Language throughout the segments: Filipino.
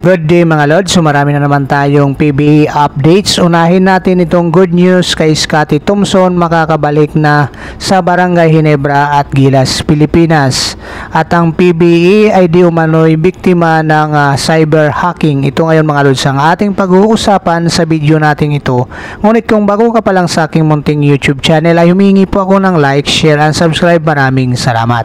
Good day mga Lods, so marami na naman tayong PBA updates. Unahin natin itong good news kay Scottie Thompson, makakabalik na sa Barangay Ginebra at Gilas, Pilipinas. At ang PBA ay di umano'y biktima ng cyber hacking. Ito ngayon mga Lods ang ating pag-uusapan sa video natin ito. Ngunit kung bago ka pa lang sa aking munting YouTube channel ay humingi po ako ng like, share and subscribe. Maraming salamat.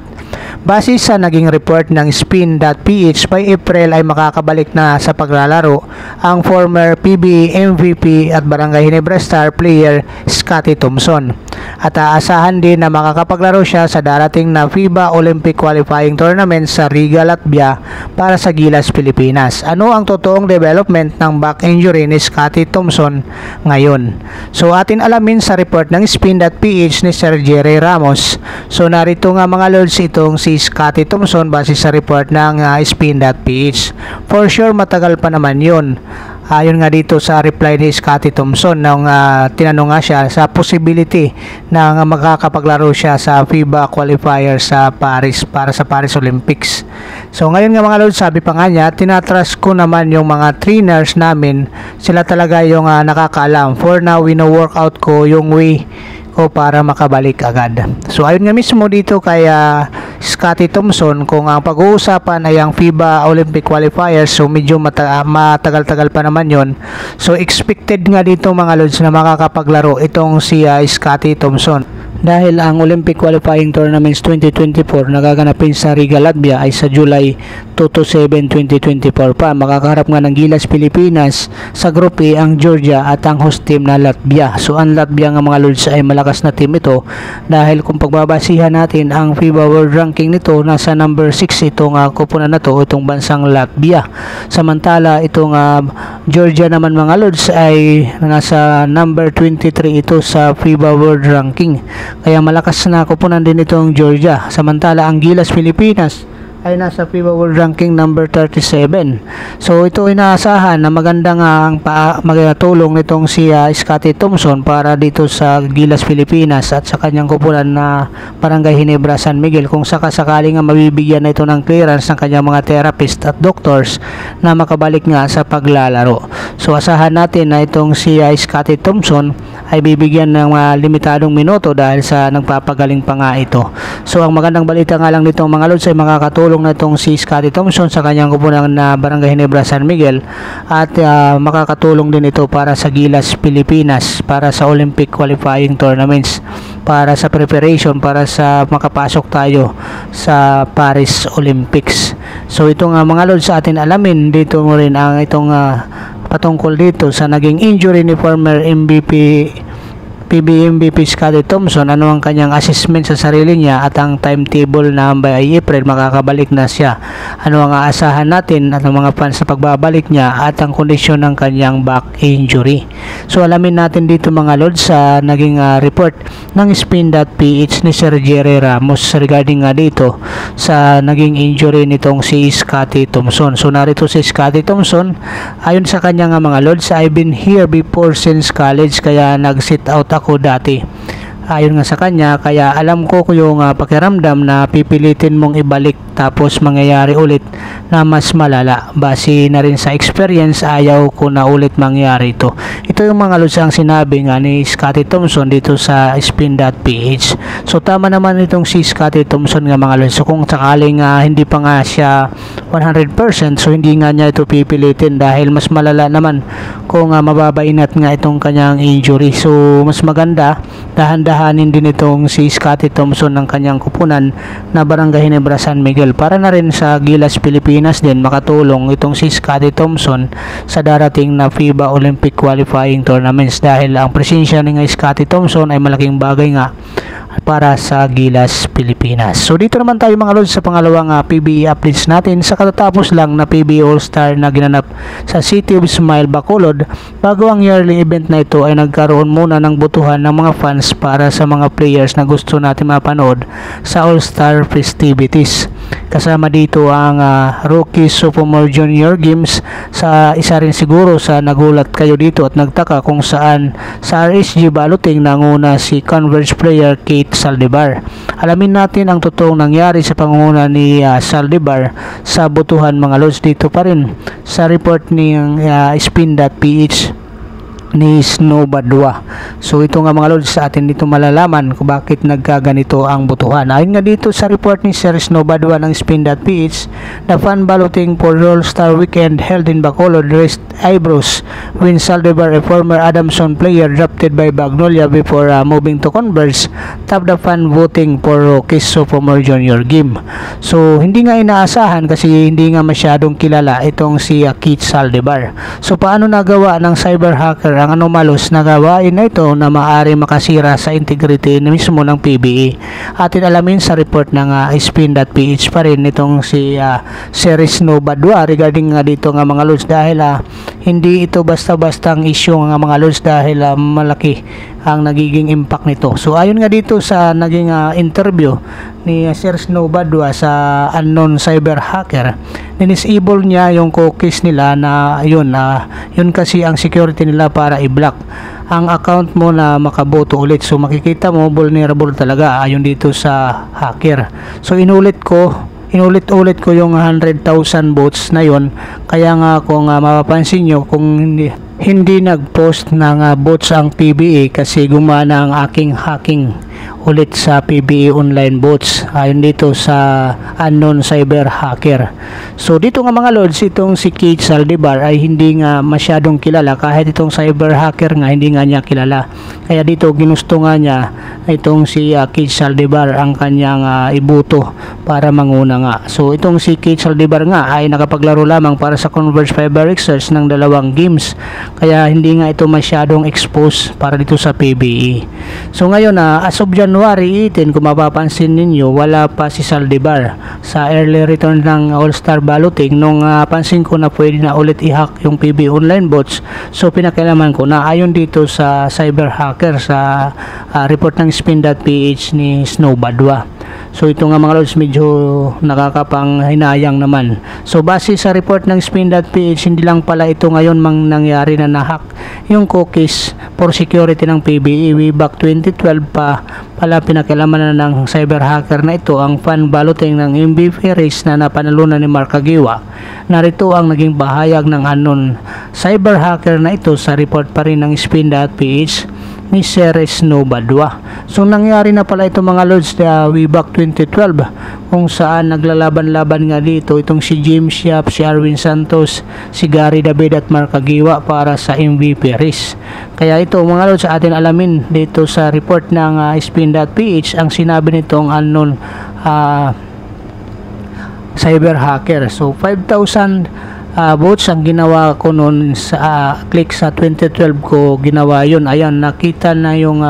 Base sa naging report ng Spin.ph, by April ay makakabalik na sa paglalaro ang former PBA MVP at Barangay Ginebra star player Scottie Thompson. At aasahan din na makakapaglaro siya sa darating na FIBA Olympic Qualifying Tournament sa Riga, Latvia para sa Gilas, Pilipinas. Ano ang totoong development ng back injury ni Scottie Thompson ngayon? So atin alamin sa report ng Spin.ph ni Sir Jerry Ramos. So narito nga mga Lords itong si Scottie Thompson base sa report ng Spin.ph. For sure matagal pa naman yun. Ayon nga dito sa reply ni Scottie Thompson nung tinanong nga siya sa possibility na makakapaglaro siya sa FIBA qualifier sa Paris para sa Paris Olympics. So ngayon nga mga Lord, sabi pa nga niya, tinatrust ko naman yung mga trainers namin, sila talaga yung nakakaalam. For now, wino-workout ko yung way ko para makabalik agad. So ayun nga mismo dito kay Scottie Thompson, kung ang pag-uusapan ay ang FIBA Olympic Qualifiers, so medyo matagal-tagal pa naman yon. So expected nga dito mga Lods na makakapaglaro itong si Scottie Thompson. Dahil ang Olympic Qualifying Tournaments 2024 nagaganapin sa Riga, Latvia ay sa July 2 to 7, 2024 pa. Makakaharap nga ng Gilas, Pilipinas. Sa Group A ang Georgia at ang host team na Latvia. So ang Latvia nga mga Lords ay malakas na team ito dahil kung pagbabasihan natin ang FIBA World Ranking nito, nasa number 6 itong kupunan na to, itong bansang Latvia. Samantala itong Georgia naman mga Lords ay nasa number 23 ito sa FIBA World Ranking. Kaya malakas na kupunan din itong Georgia. Samantala ang Gilas, Pilipinas ay nasa FIBA World Ranking number 37. So ito inaasahan na magandang magtulong nitong si Scottie Thompson para dito sa Gilas, Pilipinas at sa kanyang kupunan na Barangay Ginebra, San Miguel, kung sakasakaling nga mabibigyan na ito ng clearance ng kanyang mga therapist at doctors na makabalik nga sa paglalaro. So asahan natin na itong si Scottie Thompson ay bibigyan ng limitadong minuto dahil sa nagpapagaling pa nga ito. So ang magandang balita nga lang nitong mga Lods ay makakatulong na itong si Scottie Thompson sa kanyang kupunan na Barangay Ginebra, San Miguel at makakatulong din ito para sa Gilas, Pilipinas para sa Olympic Qualifying Tournaments, para sa preparation para sa makapasok tayo sa Paris Olympics. So ito nga mga Lods, sa atin alamin dito mo rin ang itong patungkol dito sa naging injury ni former PBA MVP Scottie Thompson, ano ang kanyang assessment sa sarili niya at ang timetable na by April makakabalik na siya. Ano ang aasahan natin at ang mga fans sa pagbabalik niya at ang kondisyon ng kanyang back injury. So alamin natin dito mga Lords sa naging report ng Spin.ph ni Sir Jerry Ramos regarding dito sa naging injury nitong si Scottie Thompson. So narito si Scottie Thompson, ayon sa kanya mga Lords, I've been here before since college, kaya nag-sit out ako dati. Ayon nga sa kanya, kaya alam ko yung pakiramdam na pipilitin mong ibalik tapos mangyayari ulit na mas malala. Base na rin sa experience, ayaw ko na ulit mangyari ito. Ito yung mga Lods ang sinabi nga ni Scottie Thompson dito sa Spin.ph. So tama naman itong si Scottie Thompson nga mga Lods. So kung sakaling hindi pa nga siya 100%, so hindi nga niya ito pipilitin dahil mas malala naman kung mababainat nga itong kanyang injury. So mas maganda dahan-dahanin din itong si Scottie Thompson ng kanyang kupunan na Barangay Ginebra, San Miguel para na rin sa Gilas, Pilipinas din makatulong itong si Scottie Thompson sa darating na FIBA Olympic Qualifying Tournaments dahil ang presensya ni Scottie Thompson ay malaking bagay nga para sa Gilas, Pilipinas. So dito naman tayo mga Lods sa pangalawang PBA updates natin. Sa katatapos lang na PBA All-Star na ginanap sa City of Smile, Bacolod, bago ang yearly event na ito ay nagkaroon muna ng botohan ng mga fans para sa mga players na gusto natin mapanood sa All-Star festivities. Kasama dito ang Rookie Sophomore Junior Games. Sa isa rin siguro sa nagulat kayo dito at nagtaka kung saan sa RSG balloting nanguna si Converge player Kate Saldivar. Alamin natin ang totoong nangyari sa pangunguna ni Saldivar sa botohan mga lods dito pa rin sa report ni Spin.ph ni Snow Badwa. So ito nga mga lods sa atin dito malalaman kung bakit nagkaganito ang botohan. Ayon nga dito sa report ni Sir Snow Badwa ng Spin.ph, the fan balloting for All-Star Weekend held in Bacolod raised eyebrows when Saldivar, a former Adamson player drafted by Magnolia before moving to Converge, topped the fan voting for Rockies Sophomore Junior Game. So hindi nga inaasahan kasi hindi nga masyadong kilala itong si Keith Saldivar. So paano nagawa ng cyber hacker ang anomalous na gawain na ito na maaari makasira sa integrity mismo ng PBA? Atin alamin sa report ng Spin.ph pa rin itong si Sir Snow Badwa regarding nga dito nga mga lods, dahil hindi ito basta-bastang issue nga mga lods, dahil malaki ang nagiging impact nito. So ayon nga dito sa naging interview ni Sir Snow Badwa sa unknown cyber hacker, dinisable niya yung cookies nila na yun kasi ang security nila para i-block ang account mo na makaboto ulit. So makikita mo vulnerable talaga ayon dito sa hacker. So inulit ulit ko yung 100,000 votes na yon. Kaya nga kung mapapansin nyo, kung hindi nag-post ng bots ang PBA kasi gumana ang aking hacking ulit sa PBA online bots ayon dito sa unknown cyber hacker. So dito nga mga lods, itong si Keith Saldivar ay hindi nga masyadong kilala, kahit itong cyber hacker nga hindi nga niya kilala. Kaya dito ginusto nga niya itong si Keith Saldivar ang kanyang ibuto para manguna nga. So itong si Keith Saldivar nga ay nakapaglaro lamang para sa Converge Fiber Research ng 2 games, kaya hindi nga ito masyadong expose para dito sa PBA. So ngayon as of January 18, kung mapapansin ninyo, wala pa si Saldivar sa early return ng All-Star balloting. Nung pansin ko na pwede na ulit i-hack yung PBA online bots, so pinakailaman ko na ayon dito sa cyber hacker sa report ng Spin.ph ni Snow Badwa. So ito nga mga lods, medyo nakakapanghinayang naman. So base sa report ng Spin.ph, hindi lang pala ito ngayon nangyari na nahack yung cookies for security ng PBA. Way back 2012 pa pala pinakilamanan ng cyber hacker na ito ang fan balloting ng MVP race na napanalunan ni Mark Agiwa. Narito ang naging bahayag ng unknown cyber hacker na ito sa report pa rin ng Spin.ph ni Sir Snow Badwa. So nangyari na pala ito mga lods way back 2012, kung saan naglalaban-laban nga dito itong si James Yap, si Arwin Santos, si Gary David at Mark Agiwa para sa MVP race. Kaya ito mga lods, sa atin alamin dito sa report ng Spin.ph ang sinabi nitong unknown cyber hacker. So 5,000 votes ang ginawa ko noon sa click sa 2012 ko ginawa yun. Ayan, nakita na yung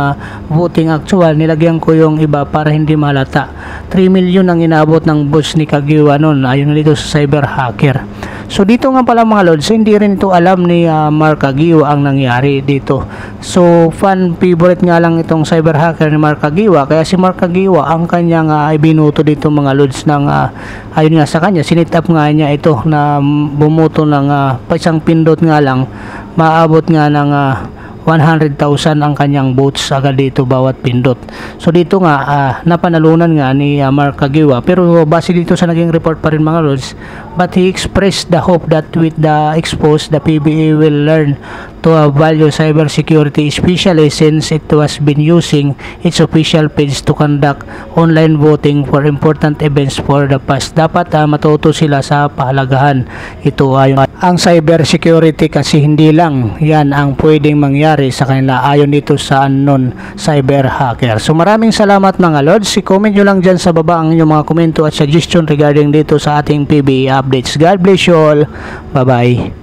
voting actual. Nilagyan ko yung iba para hindi mahalata. 3 million ang inabot ng votes ni Kagiwa noon ayon dito sa cyber hacker. So dito nga pala mga lods, hindi rin ito alam ni Mark Agiwa ang nangyari dito. So fan favorite nga lang itong cyber hacker ni Mark Agiwa, kaya si Mark Agiwa ang kanyang ibinuto dito mga lods ng ayun nga sa kanya, sinit up nga niya ito na bumuto ng isang pindot nga lang, maabot nga ng 100,000 ang kanyang votes agad dito bawat pindot. So dito nga napanalunan nga ni Mark Agiwa, pero base dito sa naging report pa rin mga lods, but he expressed the hope that with the expose, the PBA will learn to value cybersecurity, especially since it was been using its official page to conduct online voting for important events for the past. Dapat matuto sila sa pahalagahan ito. Ang cybersecurity kasi hindi lang yan ang pwedeng mangyari sa kanila ayon dito sa unknown cyber hacker. So maraming salamat mga lods. I-comment nyo lang dyan sa baba ang inyong mga komento at suggestion regarding dito sa ating PBA updates. God bless you all. Bye bye.